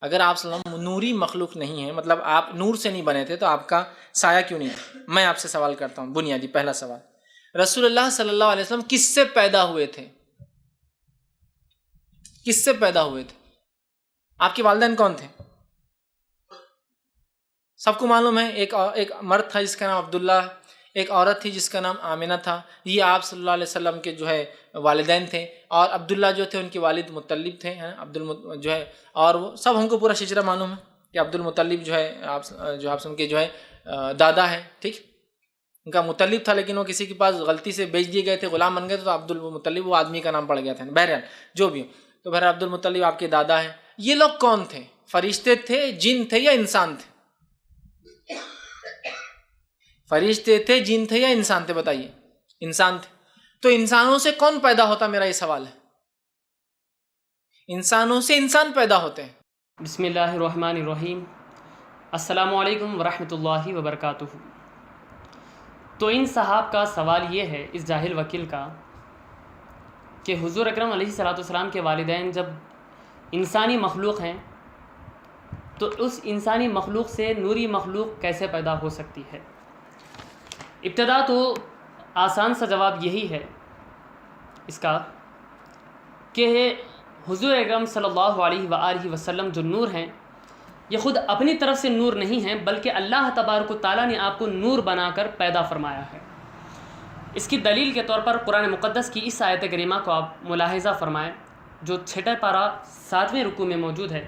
اگر آپ صلی اللہ علیہ وسلم نوری مخلوق نہیں ہیں، مطلب آپ نور سے نہیں بنے تھے، تو آپ کا سایہ کیوں نہیں تھا؟ میں آپ سے سوال کرتا ہوں، بنیادی پہلا سوال، رسول اللہ صلی اللہ علیہ وسلم کس سے پیدا ہوئے تھے؟ کس سے پیدا ہوئے تھے؟ آپ کے والدین کون تھے؟ سب کو معلوم ہے، ایک مرد تھا جس کا نام عبداللہ، ایک عورت تھی جس کا نام آمنہ تھا، یہ آپ صلی اللہ علیہ وسلم کے جو ہے والدین تھے، اور عبداللہ جو تھے ان کے والد مطلب تھے، جو ہے، اور وہ سب ہم کو پورا شجرہ معلوم ہے کہ عبد المطلب جو ہے آپ کے جو ہے دادا ہے، ٹھیک، ان کا مطلب تھا، لیکن وہ کسی کے پاس غلطی سے بیچ دیے گئے تھے، غلام بن گئے تھے، تو عبد المطلب وہ آدمی کا نام پڑ گیا تھا، بہرحال جو بھی ہو، تو بہرحال عبد المطلب آپ کے دادا ہیں۔ یہ لوگ کون تھے؟ فرشتے تھے، جن تھے، یا انسان تھے؟ فرشتے تھے، جن تھے، یا انسان تھے؟ بتائیے۔ انسان تھے۔ تو انسانوں سے کون پیدا ہوتا؟ میرا یہ سوال ہے۔ انسانوں سے انسان پیدا ہوتے ہیں۔ بسم اللہ الرحمن الرحیم۔ السلام علیکم ورحمۃ اللہ وبرکاتہ۔ تو ان صاحب کا سوال یہ ہے، اس جاہل وکیل کا، کہ حضور اکرم علیہ الصلوۃ والسلام کے والدین جب انسانی مخلوق ہیں تو اس انسانی مخلوق سے نوری مخلوق کیسے پیدا ہو سکتی ہے؟ ابتدا تو آسان سا جواب یہی ہے اس کا کہ حضور اکرم صلی اللہ علیہ وآلہ وسلم جو نور ہیں، یہ خود اپنی طرف سے نور نہیں ہیں، بلکہ اللہ تبارک و تعالیٰ نے آپ کو نور بنا کر پیدا فرمایا ہے۔ اس کی دلیل کے طور پر قرآن مقدس کی اس آیت کریمہ کو آپ ملاحظہ فرمائیں، جو 6 پارہ 7ویں رکوع میں موجود ہے۔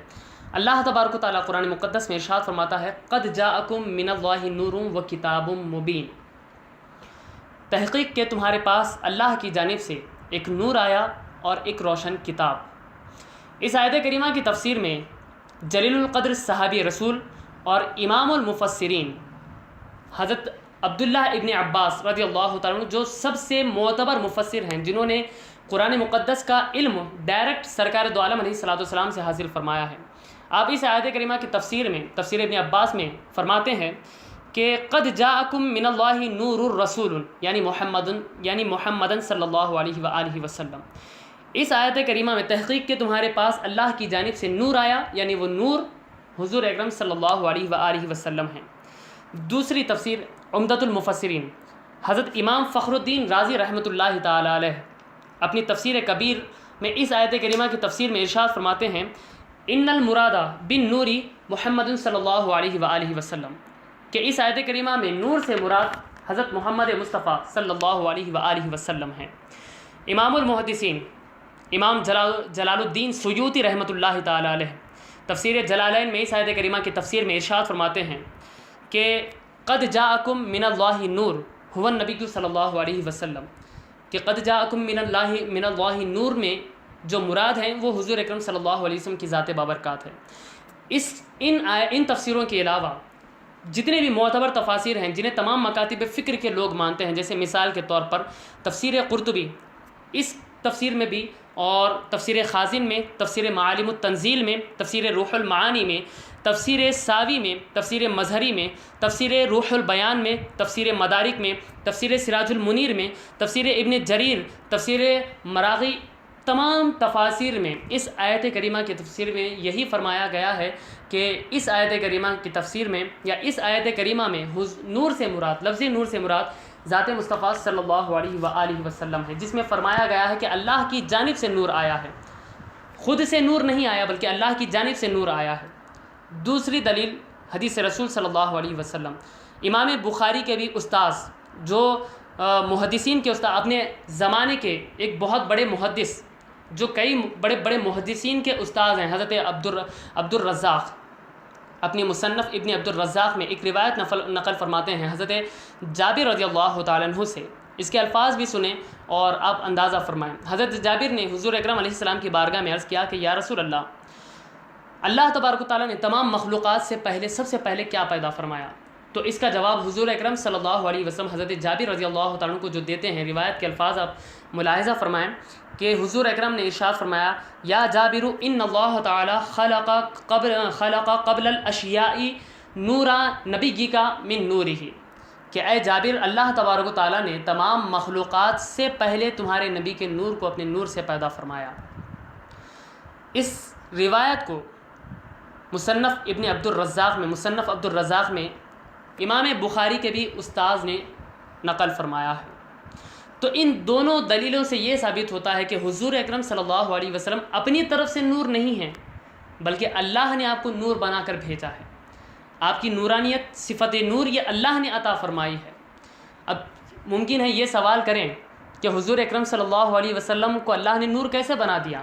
اللہ تبارک و تعالیٰ قرآن مقدس میں ارشاد فرماتا ہے، قد جاءکم من اللہ نور و کتاب مبین، تحقیق کہ تمہارے پاس اللہ کی جانب سے ایک نور آیا اور ایک روشن کتاب۔ اس آیت کریمہ کی تفسیر میں جلیل القدر صحابی رسول اور امام المفسرین حضرت عبداللہ ابن عباس رضی اللہ تعالیٰ عنہ، جو سب سے معتبر مفسر ہیں، جنہوں نے قرآن مقدس کا علم ڈائریکٹ سرکار دو عالم علیہ الصلوۃ والسلام سے حاصل فرمایا ہے، آپ اس آیت کریمہ کی تفسیر میں، تفسیر ابن عباس میں فرماتے ہیں کہ قد جاءکم من اللہ نور الرسول، یعنی محمدن صلی اللہ علیہ وآلہ وسلم۔ اس آیت کریمہ میں تحقیق کہ تمہارے پاس اللہ کی جانب سے نور آیا، یعنی وہ نور حضور اکرم صلی اللہ علیہ وآلہ وسلم ہیں۔ دوسری تفسیر عمدۃ المفسرین حضرت امام فخر الدین رازی رحمۃ اللہ تعالی علیہ اپنی تفسیر کبیر میں اس آیت کریمہ کی تفسیر میں ارشاد فرماتے ہیں، ان المراد بالنور محمد صلی اللہ علیہ وآلہ وسلم، کہ اس آیت کریمہ میں نور سے مراد حضرت محمد مصطفیٰ صلی اللہ علیہ وآلہ وسلم ہیں۔ امام المحدثین امام جلال الدین سیوطی رحمۃ اللہ تعالی علیہ تفسیر جلالین میں اس آیت کریمہ کی تفسیر میں ارشاد فرماتے ہیں کہ قد جاءکم من اللہ نور هو النبی صلی اللہ علیہ وسلم، کہ قد جاءکم من اللہ نور میں جو مراد ہیں وہ حضور اکرم صلی اللہ علیہ وسلم کی ذات بابرکات ہے۔ ان تفسیروں کے علاوہ جتنے بھی معتبر تفاسیر ہیں، جنہیں تمام مکاتب فکر کے لوگ مانتے ہیں، جیسے مثال کے طور پر تفسیر قرطبی، اس تفسیر میں بھی، اور تفسیر خازن میں، تفسیر معالم التنزیل میں، تفسیر روح المعانی میں، تفسیر ساوی میں، تفسیر مظہری میں، تفسیر روح البیان میں، تفسیر مدارک میں، تفسیر سراج المنیر میں، تفسیر ابن جریر، تفسیر مراغی، تمام تفاسیر میں اس آیت کریمہ کی تفسیر میں یہی فرمایا گیا ہے کہ اس آیت کریمہ کی تفسیر میں، یا اس آیت کریمہ میں نور سے مراد، لفظ نور سے مراد ذات مصطفیٰ صلی اللہ علیہ وآلہ وسلم ہے، جس میں فرمایا گیا ہے کہ اللہ کی جانب سے نور آیا ہے، خود سے نور نہیں آیا بلکہ اللہ کی جانب سے نور آیا ہے۔ دوسری دلیل حدیث رسول صلی اللہ علیہ وسلم، امام بخاری کے بھی استاذ، جو محدثین کے استاد، اپنے زمانے کے ایک بہت بڑے محدث، جو کئی بڑے بڑے محدثین کے استاذ ہیں، حضرت عبد الرزاق اپنی مصنف ابن عبد الرزاق میں ایک روایت نقل فرماتے ہیں حضرت جابر رضی اللہ تعالیٰ عنہ سے۔ اس کے الفاظ بھی سنیں اور آپ اندازہ فرمائیں۔ حضرت جابر نے حضور اکرم علیہ السلام کی بارگاہ میں عرض کیا کہ یا رسول اللہ تبارک و تعالیٰ نے تمام مخلوقات سے پہلے، سب سے پہلے کیا پیدا فرمایا؟ تو اس کا جواب حضور اکرم صلی اللہ علیہ وسلم حضرت جابر رضی اللہ تعالیٰ عنہ کو جو دیتے ہیں، روایت کے الفاظ آپ ملاحظہ فرمائیں کہ حضور اکرم نے ارشاد فرمایا، یا جابر ان اللہ تعالی خلق قبل الاشیاء نورا نبی کا من نورہ، کہ اے جابر، اللہ تبارک و تعالیٰ نے تمام مخلوقات سے پہلے تمہارے نبی کے نور کو اپنے نور سے پیدا فرمایا۔ اس روایت کو مصنف ابن عبد الرزاق میں، مصنف عبد الرزاق میں امام بخاری کے بھی استاذ نے نقل فرمایا ہے۔ تو ان دونوں دلیلوں سے یہ ثابت ہوتا ہے کہ حضور اکرم صلی اللہ علیہ وسلم اپنی طرف سے نور نہیں ہیں، بلکہ اللہ نے آپ کو نور بنا کر بھیجا ہے۔ آپ کی نورانیت، صفت نور، یہ اللہ نے عطا فرمائی ہے۔ اب ممکن ہے یہ سوال کریں کہ حضور اکرم صلی اللہ علیہ وسلم کو اللہ نے نور کیسے بنا دیا،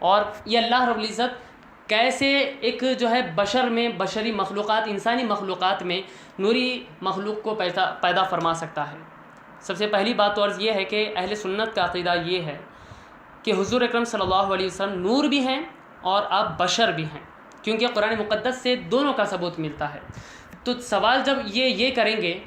اور یہ اللہ رب العزت کیسے ایک جو ہے بشر میں، بشری مخلوقات، انسانی مخلوقات میں نوری مخلوق کو پیدا فرما سکتا ہے۔ سب سے پہلی بات تو عرض یہ ہے کہ اہل سنت کا عقیدہ یہ ہے کہ حضور اکرم صلی اللہ علیہ وسلم نور بھی ہیں اور آپ بشر بھی ہیں، کیونکہ قرآن مقدس سے دونوں کا ثبوت ملتا ہے۔ تو سوال جب یہ کریں گے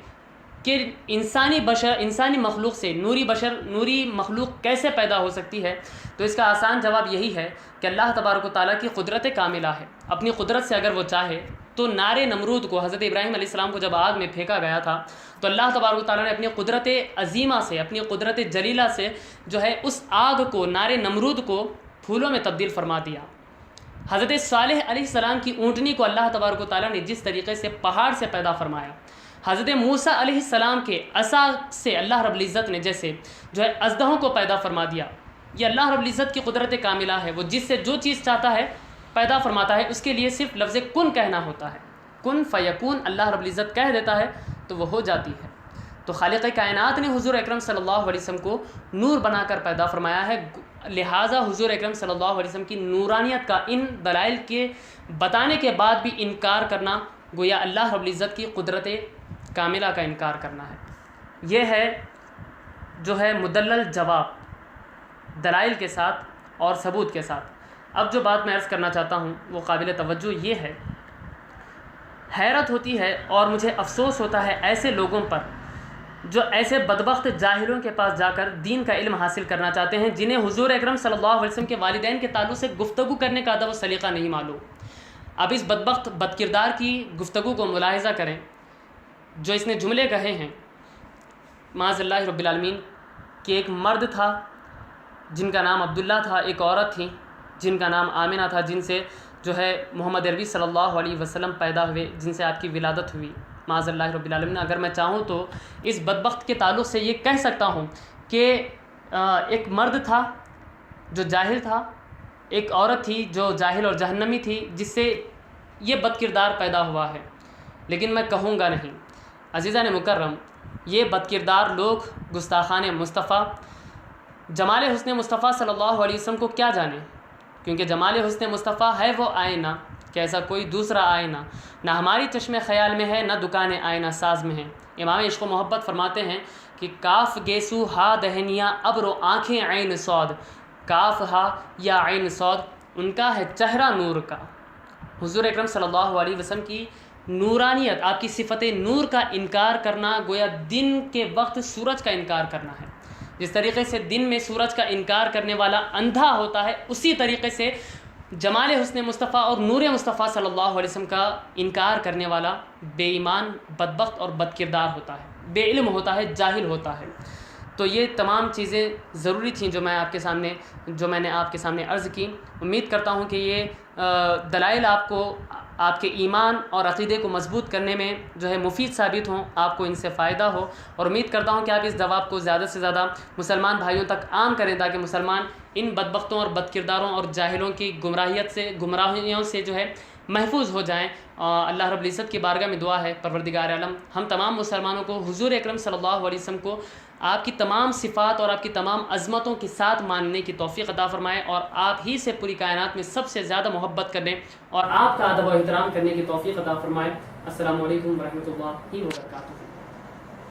کہ انسانی مخلوق سے نوری مخلوق کیسے پیدا ہو سکتی ہے، تو اس کا آسان جواب یہی ہے کہ اللہ تبارک و تعالیٰ کی قدرت کاملہ ہے۔ اپنی قدرت سے اگر وہ چاہے تو نار نمرود کو، حضرت ابراہیم علیہ السلام کو جب آگ میں پھینکا گیا تھا تو اللہ تبارک و تعالیٰ نے اپنی قدرت عظیمہ سے، اپنی قدرت جلیلہ سے جو ہے اس آگ کو، نار نمرود کو پھولوں میں تبدیل فرما دیا۔ حضرت صالح علیہ السلام کی اونٹنی کو اللہ تبارک و تعالیٰ نے جس طریقے سے پہاڑ سے پیدا فرمایا، حضرت موسیٰ علیہ السلام کے عصا سے اللہ رب العزت نے جیسے جو ہے اژدہوں کو پیدا فرما دیا، یہ اللہ رب العزت کی قدرت کاملہ ہے۔ وہ جس سے جو چیز چاہتا ہے پیدا فرماتا ہے، اس کے لیے صرف لفظ کن کہنا ہوتا ہے، کن فیکون، اللہ رب العزت کہہ دیتا ہے تو وہ ہو جاتی ہے۔ تو خالق کائنات نے حضور اکرم صلی اللہ علیہ وسلم کو نور بنا کر پیدا فرمایا ہے، لہٰذا حضور اکرم صلی اللہ علیہ وسلم کی نورانیت کا ان دلائل کے بتانے کے بعد بھی انکار کرنا گویا اللہ رب العزت کی قدرت کاملہ کا انکار کرنا ہے۔ یہ ہے جو ہے مدلل جواب دلائل کے ساتھ اور ثبوت کے ساتھ۔ اب جو بات میں عرض کرنا چاہتا ہوں وہ قابل توجہ یہ ہے، حیرت ہوتی ہے اور مجھے افسوس ہوتا ہے ایسے لوگوں پر جو ایسے بدبخت جاہلوں کے پاس جا کر دین کا علم حاصل کرنا چاہتے ہیں، جنہیں حضور اکرم صلی اللہ علیہ وسلم کے والدین کے تعلق سے گفتگو کرنے کا ادب و سلیقہ نہیں معلوم۔ اب اس بدبخت بدکردار کی گفتگو کو ملاحظہ کریں جو اس نے جملے کہے ہیں، معاذ اللہ رب العالمین، کہ ایک مرد تھا جن کا نام عبداللہ تھا، ایک عورت تھی جن کا نام آمنہ تھا، جن سے جو ہے محمد عربی صلی اللہ علیہ وسلم پیدا ہوئے، جن سے آپ کی ولادت ہوئی، معاذ اللہ رب العالمین۔ اگر میں چاہوں تو اس بدبخت کے تعلق سے یہ کہہ سکتا ہوں کہ ایک مرد تھا جو جاہل تھا، ایک عورت تھی جو جاہل اور جہنمی تھی، جس سے یہ بدکردار پیدا ہوا ہے، لیکن میں کہوں گا نہیں۔ عزیزان مکرم، یہ بدکردار لوگ، گستاخان مصطفیٰ، جمال حسن مصطفیٰ صلی اللہ علیہ وسلم کو کیا جانے، کیونکہ جمال حسن مصطفیٰ ہے وہ آئینہ کہ ایسا کوئی دوسرا آئینہ نہ ہماری چشم خیال میں ہے، نہ دکان آئینہ ساز میں ہے۔ امام عشق و محبت فرماتے ہیں کہ کاف گیسو ہا دہنیا ابرو آنکھیں عین سود، کاف ہا یا عین سود، ان کا ہے چہرہ نور کا۔ حضور اکرم صلی اللہ علیہ وسلم کی نورانیت، آپ کی صفت نور کا انکار کرنا گویا دن کے وقت سورج کا انکار کرنا ہے۔ جس طریقے سے دن میں سورج کا انکار کرنے والا اندھا ہوتا ہے، اسی طریقے سے جمال حسن مصطفیٰ اور نور مصطفیٰ صلی اللہ علیہ وسلم کا انکار کرنے والا بے ایمان، بدبخت اور بدکردار ہوتا ہے، بے علم ہوتا ہے، جاہل ہوتا ہے۔ تو یہ تمام چیزیں ضروری تھیں جو میں نے آپ کے سامنے عرض کی۔ امید کرتا ہوں کہ یہ دلائل آپ کو آپ کے ایمان اور عقیدے کو مضبوط کرنے میں جو ہے مفید ثابت ہوں، آپ کو ان سے فائدہ ہو، اور امید کرتا ہوں کہ آپ اس جواب کو زیادہ سے زیادہ مسلمان بھائیوں تک عام کریں تاکہ مسلمان ان بدبختوں اور بدکرداروں اور جاہلوں کی گمراہیوں سے جو ہے محفوظ ہو جائیں۔ اللہ رب العزت کی بارگاہ میں دعا ہے، پروردگار عالم ہم تمام مسلمانوں کو حضور اکرم صلی اللہ علیہ وسلم کو آپ کی تمام صفات اور آپ کی تمام عظمتوں کے ساتھ ماننے کی توفیق عطا فرمائے، اور آپ ہی سے پوری کائنات میں سب سے زیادہ محبت کرنے اور آپ کا ادب و احترام کرنے کی توفیق عطا فرمائے۔ السلام علیکم ورحمۃ اللہ وبرکاتہ۔